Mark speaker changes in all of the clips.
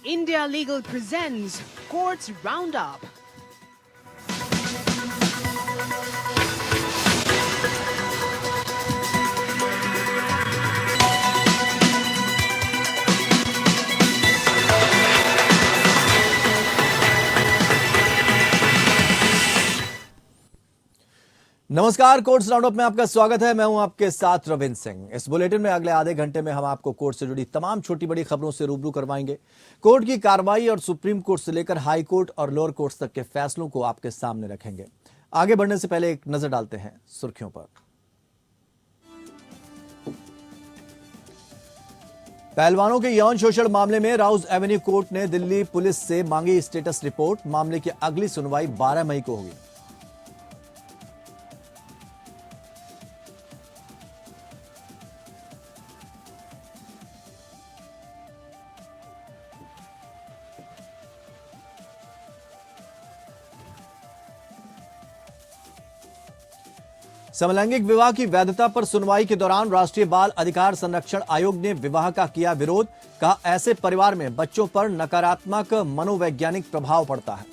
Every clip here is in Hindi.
Speaker 1: India Legal presents Courts Roundup.
Speaker 2: नमस्कार, कोर्ट्स राउंडअप में आपका स्वागत है। मैं हूं आपके साथ रविंद्र सिंह। इस बुलेटिन में अगले आधे घंटे में हम आपको कोर्ट से जुड़ी तमाम छोटी बड़ी खबरों से रूबरू करवाएंगे। कोर्ट की कार्रवाई और सुप्रीम कोर्ट से लेकर हाई कोर्ट और लोअर कोर्ट तक के फैसलों को आपके सामने रखेंगे। आगे बढ़ने से पहले एक नजर डालते हैं सुर्खियों पर। पहलवानों के यौन शोषण मामले में राउज एवेन्यू कोर्ट ने दिल्ली पुलिस से मांगी स्टेटस रिपोर्ट। मामले की अगली सुनवाई 12 मई को होगी। समलैंगिक विवाह की वैधता पर सुनवाई के दौरान राष्ट्रीय बाल अधिकार संरक्षण आयोग ने विवाह का किया विरोध। कहा, ऐसे परिवार में बच्चों पर नकारात्मक मनोवैज्ञानिक प्रभाव पड़ता है।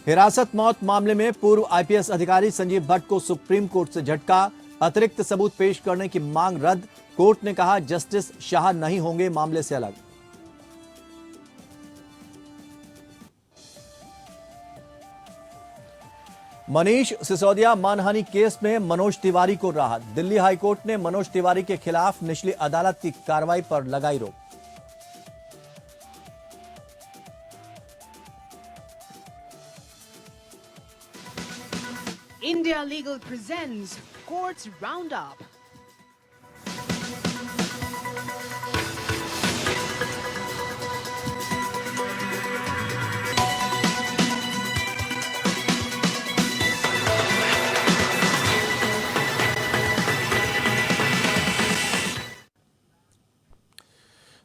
Speaker 2: हिरासत मौत मामले में पूर्व आईपीएस अधिकारी संजीव भट्ट को सुप्रीम कोर्ट से झटका। अतिरिक्त सबूत पेश करने की मांग रद्द। कोर्ट ने कहा, जस्टिस शाह नहीं होंगे मामले से अलग। मनीष सिसोदिया मानहानि केस में मनोज तिवारी को राहत। दिल्ली हाईकोर्ट ने मनोज तिवारी के खिलाफ निचली अदालत की कार्रवाई पर लगाई रोक।
Speaker 1: India Legal presents Courts Roundup.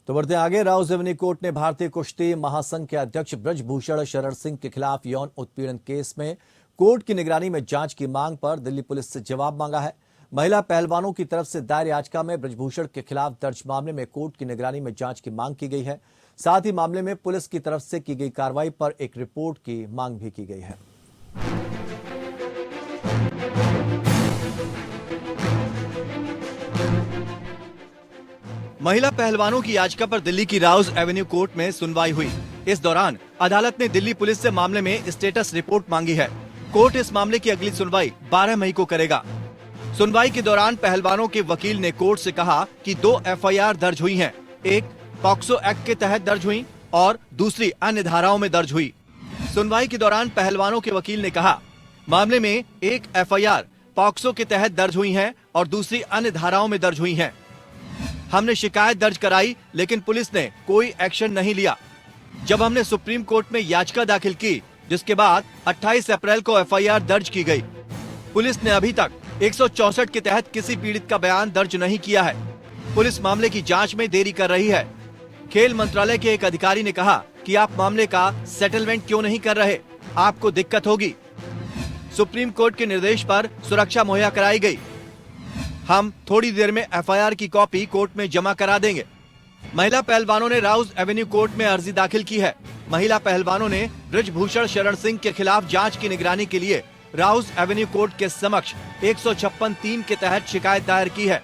Speaker 2: तो बढ़ते आगे। राउज एवेन्यू कोर्ट ने भारतीय कुश्ती महासंघ के अध्यक्ष ब्रजभूषण शरण सिंह के खिलाफ यौन उत्पीड़न केस में कोर्ट की निगरानी में जांच की मांग पर दिल्ली पुलिस से जवाब मांगा है। महिला पहलवानों की तरफ से दायर याचिका में ब्रजभूषण के खिलाफ दर्ज मामले में कोर्ट की निगरानी में जांच की मांग की गई है। साथ ही मामले में पुलिस की तरफ से की गई कार्रवाई पर एक रिपोर्ट की मांग भी की गई है। महिला पहलवानों की याचिका पर दिल्ली की राउज एवेन्यू कोर्ट में सुनवाई हुई। इस दौरान अदालत ने दिल्ली पुलिस से मामले में स्टेटस रिपोर्ट मांगी है। कोर्ट इस मामले की अगली सुनवाई 12 मई को करेगा। सुनवाई के दौरान पहलवानों के वकील ने कोर्ट से कहा कि 2 एफआईआर दर्ज हुई हैं। एक पॉक्सो एक्ट के तहत दर्ज हुई और दूसरी अन्य धाराओं में दर्ज हुई। सुनवाई के दौरान पहलवानों के वकील ने कहा, मामले में एक एफआईआर पॉक्सो के तहत दर्ज हुई है और दूसरी अन्य धाराओं में दर्ज हुई है। हमने शिकायत दर्ज कराई लेकिन पुलिस ने कोई एक्शन नहीं लिया। जब हमने सुप्रीम कोर्ट में याचिका दाखिल की, जिसके बाद 28 अप्रैल को एफआईआर दर्ज की गई। पुलिस ने अभी तक 164 के तहत किसी पीड़ित का बयान दर्ज नहीं किया है। पुलिस मामले की जांच में देरी कर रही है। खेल मंत्रालय के एक अधिकारी ने कहा कि आप मामले का सेटलमेंट क्यों नहीं कर रहे, आपको दिक्कत होगी। सुप्रीम कोर्ट के निर्देश पर सुरक्षा मुहैया कराई गई। हम थोड़ी देर में एफआईआर की कॉपी कोर्ट में जमा करा देंगे। महिला पहलवानों ने राउज एवेन्यू कोर्ट में अर्जी दाखिल की है। महिला पहलवानों ने ब्रजभूषण शरण सिंह के खिलाफ जांच की निगरानी के लिए राउज एवेन्यू कोर्ट के समक्ष 156(3) के तहत शिकायत दायर की है।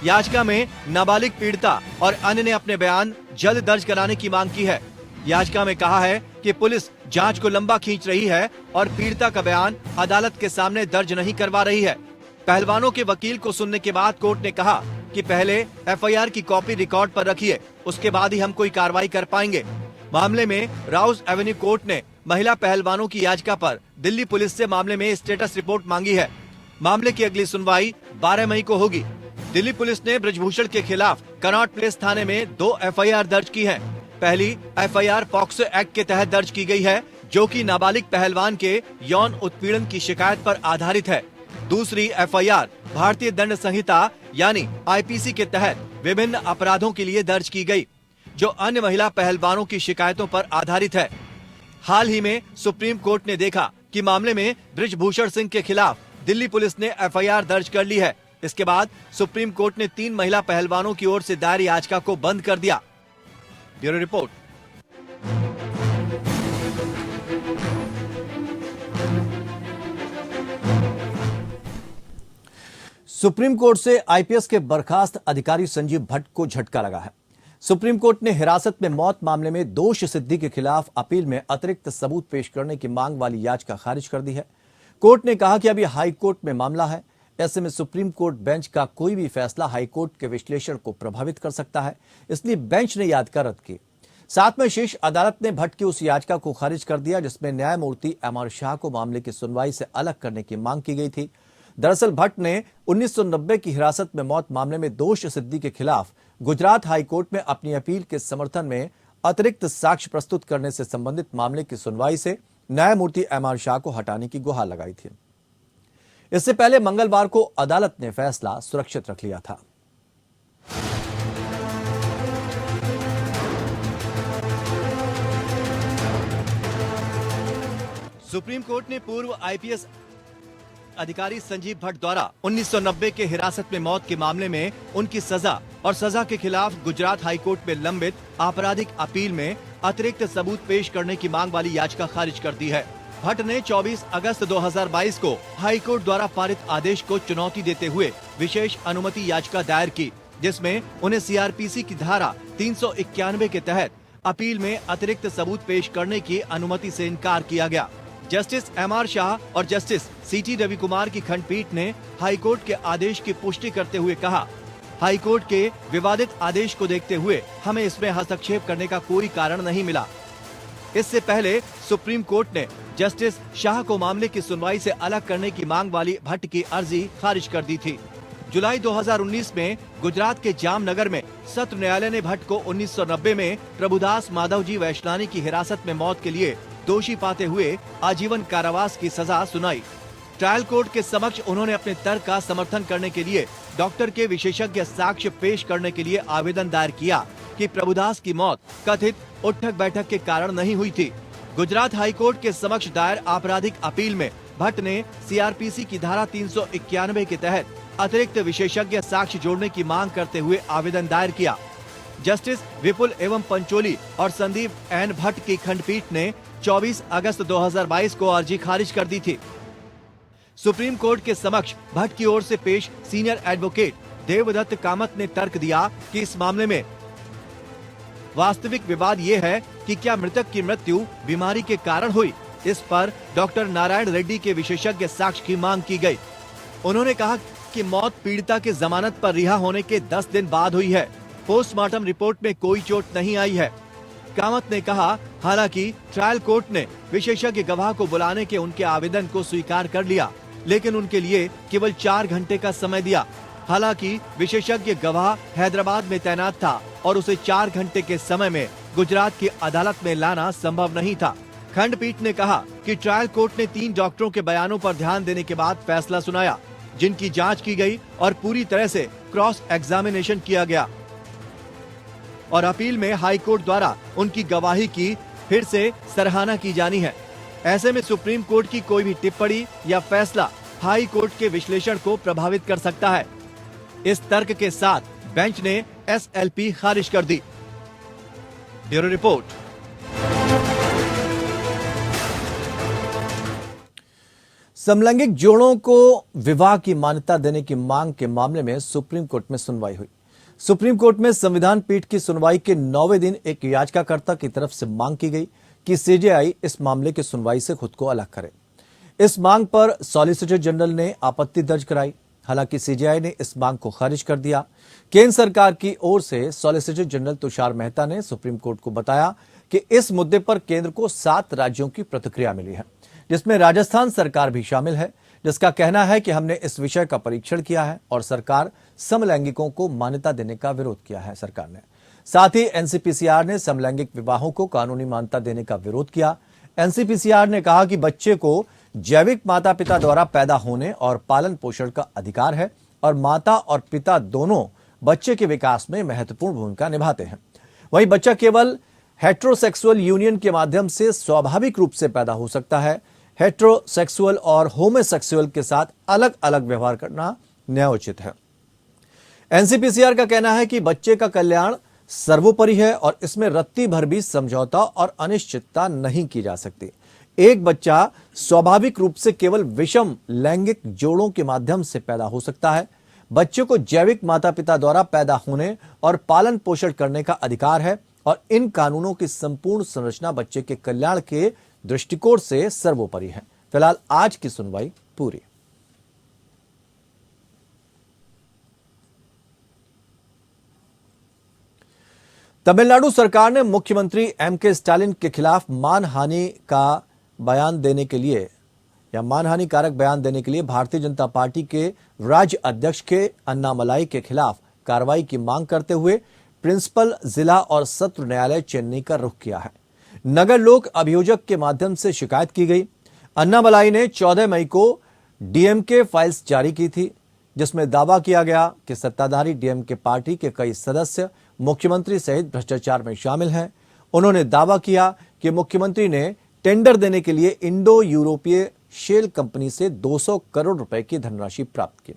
Speaker 2: याचिका में नाबालिग पीड़िता और अन्य ने अपने बयान जल्द दर्ज कराने की मांग की है। याचिका में कहा है कि पुलिस जांच को लंबा खींच रही है और पीड़िता का बयान अदालत के सामने दर्ज नहीं करवा रही है। पहलवानों के वकील को सुनने के बाद कोर्ट ने कहा कि पहले एफआईआर की कॉपी रिकॉर्ड पर रखिए, उसके बाद ही हम कोई कार्रवाई कर पाएंगे। मामले में राउज एवेन्यू कोर्ट ने महिला पहलवानों की याचिका पर दिल्ली पुलिस से मामले में स्टेटस रिपोर्ट मांगी है। मामले की अगली सुनवाई 12 मई को होगी। दिल्ली पुलिस ने ब्रजभूषण के खिलाफ कनॉट प्लेस थाने में 2 एफआईआर दर्ज की है। पहली एफआईआर पॉक्सो एक्ट के तहत दर्ज की गई है, जो कि नाबालिग पहलवान के यौन उत्पीड़न की शिकायत पर आधारित है। दूसरी एफआईआर भारतीय दंड संहिता यानी आईपीसी के तहत विभिन्न अपराधों के लिए दर्ज की गई, जो अन्य महिला पहलवानों की शिकायतों पर आधारित है। हाल ही में सुप्रीम कोर्ट ने देखा कि मामले में ब्रजभूषण सिंह के खिलाफ दिल्ली पुलिस ने एफआईआर दर्ज कर ली है। इसके बाद सुप्रीम कोर्ट ने 3 महिला पहलवानों की ओर से दायर याचिका को बंद कर दिया। Bureau report. सुप्रीम कोर्ट से आईपीएस के बर्खास्त अधिकारी संजीव भट्ट को झटका लगा है। सुप्रीम कोर्ट ने हिरासत में मौत मामले में दोष सिद्धि के खिलाफ अपील में अतिरिक्त सबूत पेश करने की मांग वाली याचिका खारिज कर दी है। कोर्ट ने कहा कि अभी हाई कोर्ट में मामला है, ऐसे में सुप्रीम कोर्ट बेंच का कोई भी फैसला हाई कोर्ट के विश्लेषण को प्रभावित कर सकता है, इसलिए बेंच ने याचिका रद्द की। साथ में शीर्ष अदालत ने भट्ट की उस याचिका को खारिज कर दिया जिसमें न्यायमूर्ति एमआर शाह को मामले की सुनवाई से अलग करने की मांग की गई थी। दरअसल भट्ट ने 1990 की हिरासत में मौत मामले में दोष सिद्धि के खिलाफ गुजरात हाई कोर्ट में अपनी अपील के समर्थन में अतिरिक्त साक्ष्य प्रस्तुत करने से संबंधित मामले की सुनवाई से न्यायमूर्ति एमआर शाह को हटाने की गुहार लगाई थी। इससे पहले मंगलवार को अदालत ने फैसला सुरक्षित रख लिया था। सुप्रीम कोर्ट ने पूर्व आईपीएस अधिकारी संजीव भट्ट द्वारा 1990 के हिरासत में मौत के मामले में उनकी सजा और सजा के खिलाफ गुजरात हाई कोर्ट में लंबित आपराधिक अपील में अतिरिक्त सबूत पेश करने की मांग वाली याचिका खारिज कर दी है। भट्ट ने 24 अगस्त 2022 को हाई कोर्ट द्वारा पारित आदेश को चुनौती देते हुए विशेष अनुमति याचिका दायर की, जिसमें उन्हें सीआरपीसी की धारा 391 के तहत अपील में अतिरिक्त सबूत पेश करने की अनुमति से इनकार किया गया। जस्टिस एमआर शाह और जस्टिस सीटी रविकुमार की खंडपीठ ने हाईकोर्ट के आदेश की पुष्टि करते हुए कहा, हाईकोर्ट के विवादित आदेश को देखते हुए हमें इसमें हस्तक्षेप करने का कोई कारण नहीं मिला। इससे पहले सुप्रीम कोर्ट ने जस्टिस शाह को मामले की सुनवाई से अलग करने की मांग वाली भट्ट की अर्जी खारिज कर दी थी। जुलाई 2019 में गुजरात के जामनगर में सत्र न्यायालय ने भट्ट को 1990 में प्रभुदास माधवजी वैश्नानी की हिरासत में मौत के लिए दोषी पाते हुए आजीवन कारावास की सजा सुनाई। ट्रायल कोर्ट के समक्ष उन्होंने अपने तर्क का समर्थन करने के लिए डॉक्टर के विशेषज्ञ साक्ष्य पेश करने के लिए आवेदन दायर किया कि प्रभुदास की मौत कथित उठक बैठक के कारण नहीं हुई थी। गुजरात हाईकोर्ट के समक्ष दायर आपराधिक अपील में भट्ट ने सीआरपीसी की धारा 391 के तहत अतिरिक्त विशेषज्ञ साक्ष्य जोड़ने की मांग करते हुए आवेदन दायर किया। जस्टिस विपुल एवं पंचोली और संदीप एन भट्ट की खंडपीठ ने 24 अगस्त 2022 को अर्जी खारिज कर दी थी। सुप्रीम कोर्ट के समक्ष भट्ट की ओर से पेश सीनियर एडवोकेट देवदत्त कामत ने तर्क दिया कि इस मामले में वास्तविक विवाद ये है कि क्या मृतक की मृत्यु बीमारी के कारण हुई। इस पर डॉक्टर नारायण रेड्डी के विशेषज्ञ साक्ष्य की मांग की गई। उन्होंने कहा कि मौत पीड़िता के जमानत पर रिहा होने के 10 दिन बाद हुई है। पोस्टमार्टम रिपोर्ट में कोई चोट नहीं आई है। कामत ने कहा, हालांकि ट्रायल कोर्ट ने विशेषज्ञ गवाह को बुलाने के उनके आवेदन को स्वीकार कर लिया, लेकिन उनके लिए केवल 4 घंटे का समय दिया। हालांकि विशेषज्ञ गवाह हैदराबाद में तैनात था और उसे 4 घंटे के समय में गुजरात की अदालत में लाना संभव नहीं था। खंडपीठ ने कहा कि ट्रायल कोर्ट ने 3 डॉक्टरों के बयानों पर ध्यान देने के बाद फैसला सुनाया, जिनकी जांच की गई और पूरी तरह से क्रॉस एग्जामिनेशन किया गया और अपील में हाई कोर्ट द्वारा उनकी गवाही की फिर से सराहना की जानी है। ऐसे में सुप्रीम कोर्ट की कोई भी टिप्पणी या फैसला हाई कोर्ट के विश्लेषण को प्रभावित कर सकता है। इस तर्क के साथ बेंच ने एसएलपी खारिज कर दी। Bureau report. समलैंगिक जोड़ों को विवाह की मान्यता देने की मांग के मामले में सुप्रीम कोर्ट में सुनवाई हुई। सुप्रीम कोर्ट में संविधान पीठ की सुनवाई के 9वें दिन एक याचिकाकर्ता की तरफ से मांग की गई कि सीजेआई इस मामले की सुनवाई से खुद को अलग करे। इस मांग पर सॉलिसिटर जनरल ने आपत्ति दर्ज कराई। हालांकि सीजेआई ने इस मांग को खारिज कर दिया। केंद्र सरकार की ओर से सॉलिसिटर जनरल तुषार मेहता ने सुप्रीम कोर्ट को बताया कि इस मुद्दे पर केंद्र को 7 राज्यों की प्रतिक्रिया मिली है, जिसमें राजस्थान सरकार भी शामिल है, जिसका कहना है कि हमने इस विषय का परीक्षण किया है और सरकार समलैंगिकों को मान्यता देने का विरोध किया है। सरकार ने साथ ही एनसीपीसीआर ने समलैंगिक विवाहों को कानूनी मान्यता देने का विरोध किया। एनसीपीसीआर ने कहा कि बच्चे को जैविक माता पिता द्वारा पैदा होने और पालन पोषण का अधिकार है और माता और पिता दोनों बच्चे के विकास में महत्वपूर्ण भूमिका निभाते हैं। वहीं बच्चा केवल हेट्रोसेक्सुअल यूनियन के माध्यम से स्वाभाविक रूप से पैदा हो सकता है। हेट्रोसेक्सुअल और होमोसेक्सुअल के साथ अलग अलग व्यवहार करना न्यायोचित है। एनसीपीसीआर का कहना है कि बच्चे का कल्याण सर्वोपरि है और इसमें रत्ती भर भी समझौता और अनिश्चितता नहीं की जा सकती। एक बच्चा स्वाभाविक रूप से केवल विषम लैंगिक जोड़ों के माध्यम से पैदा हो सकता है। बच्चे को जैविक माता पिता द्वारा पैदा होने और पालन पोषण करने का अधिकार है और इन कानूनों की संपूर्ण संरचना बच्चे के कल्याण के दृष्टिकोण से सर्वोपरि है। फिलहाल आज की सुनवाई पूरी। तमिलनाडु सरकार ने मुख्यमंत्री एमके स्टालिन के खिलाफ मानहानि कारक बयान देने के लिए भारतीय जनता पार्टी के राज्य अध्यक्ष के अन्नामलाई के खिलाफ कार्रवाई की मांग करते हुए प्रिंसिपल जिला और सत्र न्यायालय चेन्नई का रुख किया है। नगर लोक अभियोजक के माध्यम से शिकायत की गई। अन्नामलाई ने 14 मई को डीएमके फाइल्स जारी की थी, जिसमें दावा किया गया कि सत्ताधारी डीएमके पार्टी के कई सदस्य मुख्यमंत्री सहित भ्रष्टाचार में शामिल हैं। उन्होंने दावा किया कि मुख्यमंत्री ने टेंडर देने के लिए इंडो यूरोपीय शेल कंपनी से 200 करोड़ रुपए की धनराशि प्राप्त की।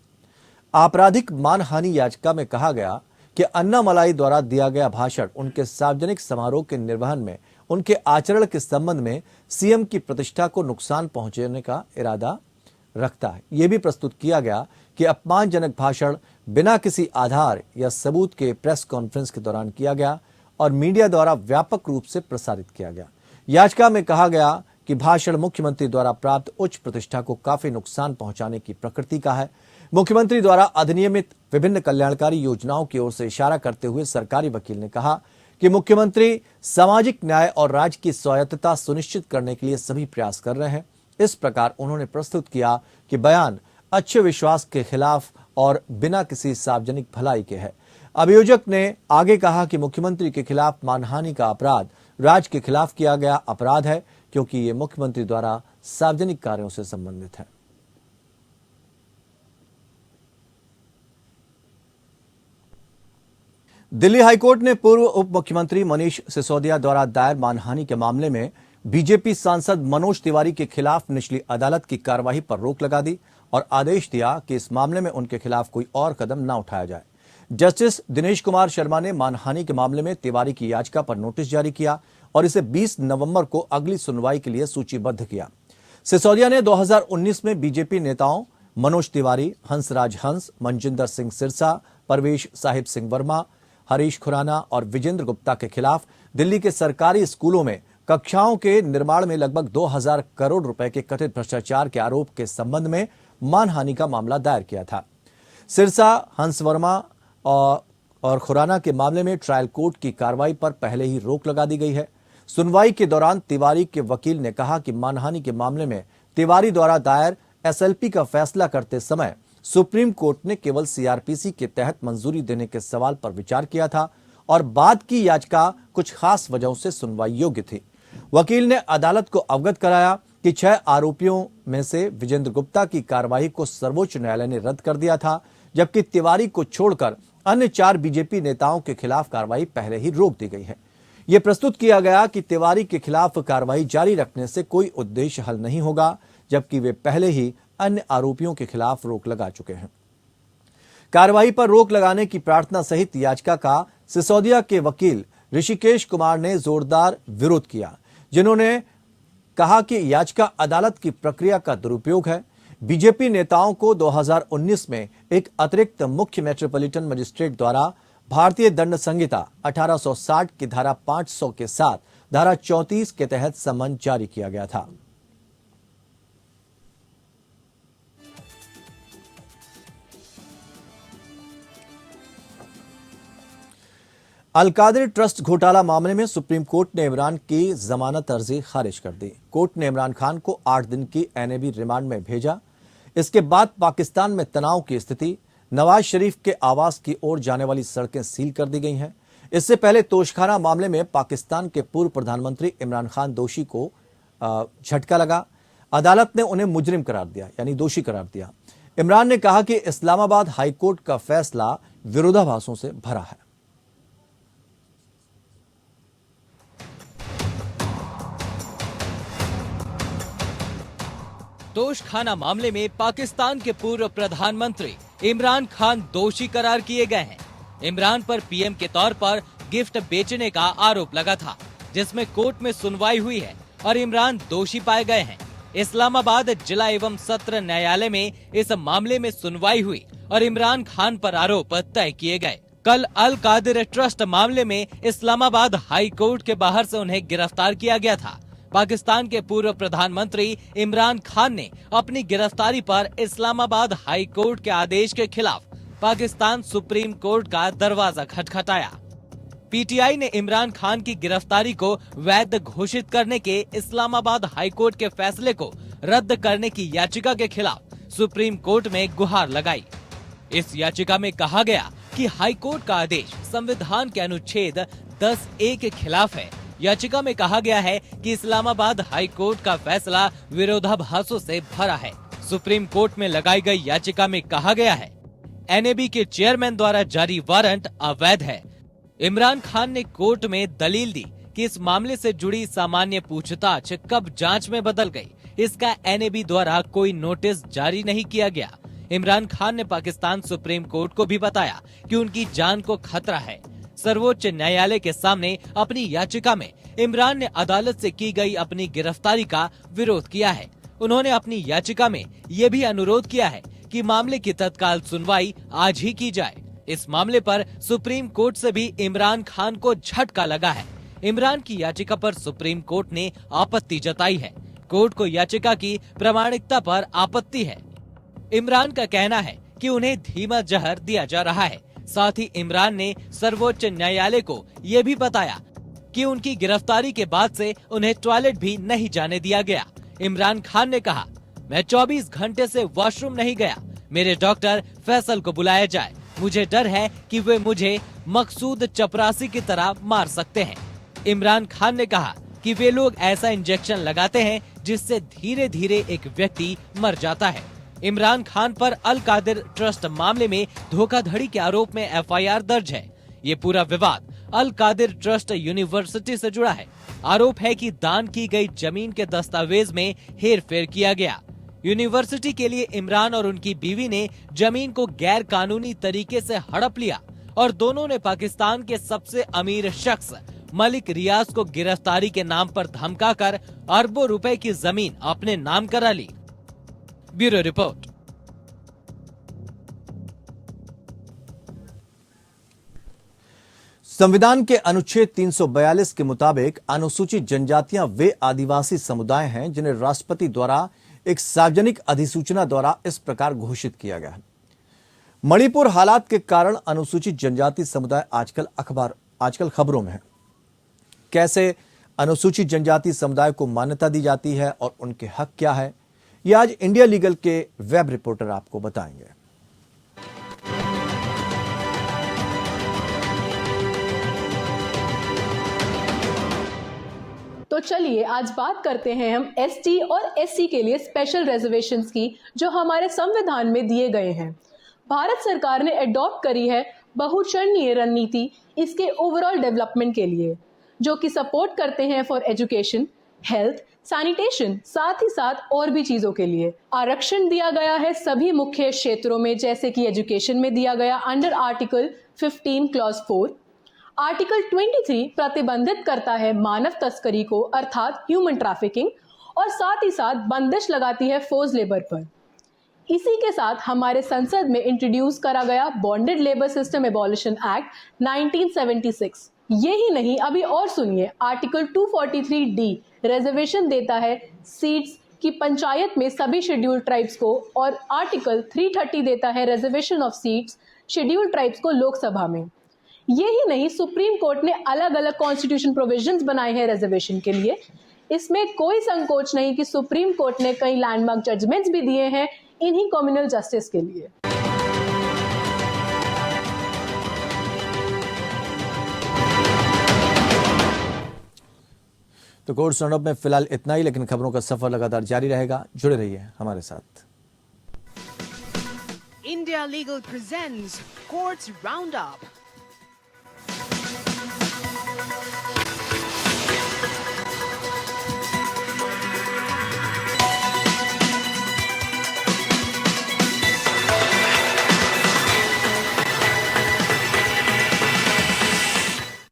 Speaker 2: आपराधिक मानहानि याचिका में कहा गया कि अन्नामलाई द्वारा दिया गया भाषण उनके सार्वजनिक समारोह के निर्वहन में उनके आचरण के संबंध में सीएम की प्रतिष्ठा को नुकसान पहुंचाने का इरादा रखता है। यह भी प्रस्तुत किया गया कि अपमानजनक भाषण बिना किसी आधार या सबूत के प्रेस कॉन्फ्रेंस के दौरान किया गया और मीडिया द्वारा व्यापक रूप से प्रसारित किया गया। याचिका में कहा गया कि भाषण मुख्यमंत्री द्वारा प्राप्त उच्च प्रतिष्ठा को काफी नुकसान पहुंचाने की प्रकृति का है। मुख्यमंत्री द्वारा अधिनियमित विभिन्न कल्याणकारी योजनाओं की ओर से इशारा करते हुए सरकारी वकील ने कहा कि मुख्यमंत्री सामाजिक न्याय और राज्य की स्वायत्तता सुनिश्चित करने के लिए सभी प्रयास कर रहे हैं। इस प्रकार उन्होंने प्रस्तुत किया कि बयान अच्छे विश्वास के खिलाफ और बिना किसी सार्वजनिक भलाई के है। अभियोजक ने आगे कहा कि मुख्यमंत्री के खिलाफ मानहानि का अपराध राज्य के खिलाफ किया गया अपराध है, क्योंकि ये मुख्यमंत्री द्वारा सार्वजनिक कार्यों से संबंधित है। दिल्ली हाईकोर्ट ने पूर्व उप मुख्यमंत्री मनीष सिसोदिया द्वारा दायर मानहानि के मामले में बीजेपी सांसद मनोज तिवारी के खिलाफ निचली अदालत की कार्यवाही पर रोक लगा दी और आदेश दिया कि इस मामले में उनके खिलाफ कोई और कदम न उठाया जाए। जस्टिस दिनेश कुमार शर्मा ने मानहानि के मामले में तिवारी की याचिका पर नोटिस जारी किया और इसे 20 नवंबर को अगली सुनवाई के लिए सूचीबद्ध किया। सिसोदिया ने 2019 में बीजेपी नेताओं मनोज तिवारी, हंसराज हंस, मनजिंदर सिंह सिरसा, परवेश साहिब सिंह वर्मा, हरीश खुराना और विजेंद्र गुप्ता के खिलाफ दिल्ली के सरकारी स्कूलों में कक्षाओं के निर्माण में लगभग 2000 करोड़ रुपए के कथित भ्रष्टाचार के आरोप के संबंध में मानहानि का मामला दायर किया था। सिरसा, हंस वर्मा और खुराना के मामले में ट्रायल कोर्ट की कार्रवाई पर पहले ही रोक लगा दी गई है। सुनवाई के दौरान तिवारी के वकील ने कहा कि मानहानि के मामले में तिवारी द्वारा दायर एसएलपी का फैसला करते समय सुप्रीम कोर्ट ने केवल सीआरपीसी के तहत मंजूरी देने के सवाल पर विचार किया था और बाद की याचिका कुछ खास वजहों से सुनवाई योग्य थी। वकील ने अदालत को अवगत कराया कि 6 आरोपियों में से विजेंद्र गुप्ता की कार्यवाही को सर्वोच्च न्यायालय ने रद्द कर दिया था, जबकि तिवारी को छोड़कर अन्य 4 बीजेपी नेताओं के खिलाफ कार्रवाई पहले ही रोक दी गई है। यह प्रस्तुत किया गया कि तिवारी के खिलाफ कार्रवाई जारी रखने से कोई उद्देश्य हल नहीं होगा, जबकि वे पहले ही अन्य आरोपियों के खिलाफ रोक लगा चुके हैं। कार्रवाई पर रोक लगाने की प्रार्थना सहित याचिका का सिसोदिया के वकील ऋषिकेश कुमार ने जोरदार विरोध किया, जिन्होंने कहा कि याचिका अदालत की प्रक्रिया का दुरुपयोग है। बीजेपी नेताओं को 2019 में एक अतिरिक्त मुख्य मेट्रोपॉलिटन मजिस्ट्रेट द्वारा भारतीय दंड संहिता 1860 की धारा 500 के साथ धारा 34 के तहत समन जारी किया गया था। अलकादिर ट्रस्ट घोटाला मामले में सुप्रीम कोर्ट ने इमरान की जमानत अर्जी खारिज कर दी। कोर्ट ने इमरान खान को 8 दिन की एनएबी रिमांड में भेजा। इसके बाद पाकिस्तान में तनाव की स्थिति, नवाज शरीफ के आवास की ओर जाने वाली सड़कें सील कर दी गई हैं। इससे पहले तोशखाना मामले में पाकिस्तान के पूर्व प्रधानमंत्री इमरान खान दोषी को झटका लगा। अदालत ने उन्हें मुजरिम करार दिया, यानी दोषी करार दिया। इमरान ने कहा कि इस्लामाबाद हाईकोर्ट का फैसला विरोधाभासों से भरा है।
Speaker 3: तोशखाना मामले में पाकिस्तान के पूर्व प्रधानमंत्री इमरान खान दोषी करार किए गए हैं। इमरान पर पीएम के तौर पर गिफ्ट बेचने का आरोप लगा था, जिसमें कोर्ट में सुनवाई हुई है और इमरान दोषी पाए गए हैं। इस्लामाबाद जिला एवं सत्र न्यायालय में इस मामले में सुनवाई हुई और इमरान खान पर आरोप तय किए गए। कल अल कादिर ट्रस्ट मामले में इस्लामाबाद हाई कोर्ट के बाहर से उन्हें गिरफ्तार किया गया था। पाकिस्तान के पूर्व प्रधानमंत्री इमरान खान ने अपनी गिरफ्तारी पर इस्लामाबाद हाई कोर्ट के आदेश के खिलाफ पाकिस्तान सुप्रीम कोर्ट का दरवाजा खटखटाया। पीटीआई ने इमरान खान की गिरफ्तारी को वैध घोषित करने के इस्लामाबाद हाई कोर्ट के फैसले को रद्द करने की याचिका के खिलाफ सुप्रीम कोर्ट में गुहार लगाई। इस याचिका में कहा गया कि हाई कोर्ट का आदेश संविधान के अनुच्छेद 10(a) के खिलाफ है। याचिका में कहा गया है कि इस्लामाबाद हाई कोर्ट का फैसला विरोधाभासों से भरा है। सुप्रीम कोर्ट में लगाई गई याचिका में कहा गया है एनएबी के चेयरमैन द्वारा जारी वारंट अवैध है। इमरान खान ने कोर्ट में दलील दी कि इस मामले से जुड़ी सामान्य पूछताछ कब जांच में बदल गई, इसका एनएबी द्वारा कोई नोटिस जारी नहीं किया गया। इमरान खान ने पाकिस्तान सुप्रीम कोर्ट को भी बताया कि उनकी जान को खतरा है। सर्वोच्च न्यायालय के सामने अपनी याचिका में इमरान ने अदालत से की गई अपनी गिरफ्तारी का विरोध किया है। उन्होंने अपनी याचिका में ये भी अनुरोध किया है कि मामले की तत्काल सुनवाई आज ही की जाए। इस मामले पर सुप्रीम कोर्ट से भी इमरान खान को झटका लगा है। इमरान की याचिका पर सुप्रीम कोर्ट ने आपत्ति जताई है। कोर्ट को याचिका की प्रामाणिकता पर आपत्ति है। इमरान का कहना है कि उन्हें धीमा जहर दिया जा रहा है। साथ ही इमरान ने सर्वोच्च न्यायालय को ये भी बताया कि उनकी गिरफ्तारी के बाद से उन्हें टॉयलेट भी नहीं जाने दिया गया। इमरान खान ने कहा, मैं 24 घंटे से वॉशरूम नहीं गया। मेरे डॉक्टर फैसल को बुलाया जाए। मुझे डर है कि वे मुझे मकसूद चपरासी की तरह मार सकते हैं। इमरान खान ने कहा कि वे लोग ऐसा इंजेक्शन लगाते हैं जिससे धीरे धीरे एक व्यक्ति मर जाता है। इमरान खान पर अल कादिर ट्रस्ट मामले में धोखाधड़ी के आरोप में एफआईआर दर्ज है। ये पूरा विवाद अल कादिर ट्रस्ट यूनिवर्सिटी से जुड़ा है। आरोप है कि दान की गई जमीन के दस्तावेज में हेरफेर किया गया। यूनिवर्सिटी के लिए इमरान और उनकी बीवी ने जमीन को गैर कानूनी तरीके से हड़प लिया और दोनों ने पाकिस्तान के सबसे अमीर शख्स मलिक रियाज को गिरफ्तारी के नाम पर धमकाकर अरबों रुपए की जमीन अपने नाम करा ली। Bureau report.
Speaker 2: संविधान के अनुच्छेद 342 के मुताबिक अनुसूचित जनजातियां वे आदिवासी समुदाय हैं जिन्हें राष्ट्रपति द्वारा एक सार्वजनिक अधिसूचना द्वारा इस प्रकार घोषित किया गया है। मणिपुर हालात के कारण अनुसूचित जनजाति समुदाय आजकल खबरों में है। कैसे अनुसूचित जनजाति समुदाय को मान्यता दी जाती है और उनके हक क्या है, यह आज इंडिया लीगल के वेब रिपोर्टर आपको बताएंगे।
Speaker 4: तो चलिए आज बात करते हैं हम एसटी और एससी के लिए स्पेशल रिजर्वेशंस की, जो हमारे संविधान में दिए गए हैं। भारत सरकार ने अडॉप्ट करी है बहुचरणीय रणनीति इसके ओवरऑल डेवलपमेंट के लिए, जो कि सपोर्ट करते हैं फॉर एजुकेशन, हेल्थ, सैनिटेशन, साथ ही साथ और भी चीजों के लिए। आरक्षण दिया गया है सभी मुख्य क्षेत्रों में, जैसे कि एजुकेशन में दिया गया अंडर आर्टिकल 15 क्लॉज 4। आर्टिकल 23 प्रतिबंधित करता है मानव तस्करी को, अर्थात ह्यूमन ट्रैफिकिंग, और साथ ही साथ बंदिश लगाती है फोर्स लेबर पर। इसी के साथ हमारे संसद में इंट्रोड्यूस करा गया bonded labour system abolition act 1976। यही नहीं, अभी और सुनिए, आर्टिकल 243D रिजर्वेशन देता है सीट्स की पंचायत में सभी शेड्यूल्ड ट्राइब्स को, और आर्टिकल 330 देता है reservation of seats scheduled tribes को लोकसभा में। यही नहीं, सुप्रीम कोर्ट ने अलग अलग कॉन्स्टिट्यूशन प्रोविजंस बनाए हैं रिजर्वेशन के लिए। इसमें कोई संकोच नहीं कि सुप्रीम कोर्ट ने कई लैंडमार्क जजमेंट्स भी दिए हैं इन्हीं कम्युनल जस्टिस के लिए।
Speaker 2: तो कोर्ट राउंडअप में फिलहाल इतना ही, लेकिन खबरों का सफर लगातार जारी रहेगा। जुड़े रहिए हमारे साथ।
Speaker 1: India Legal presents Courts Roundup.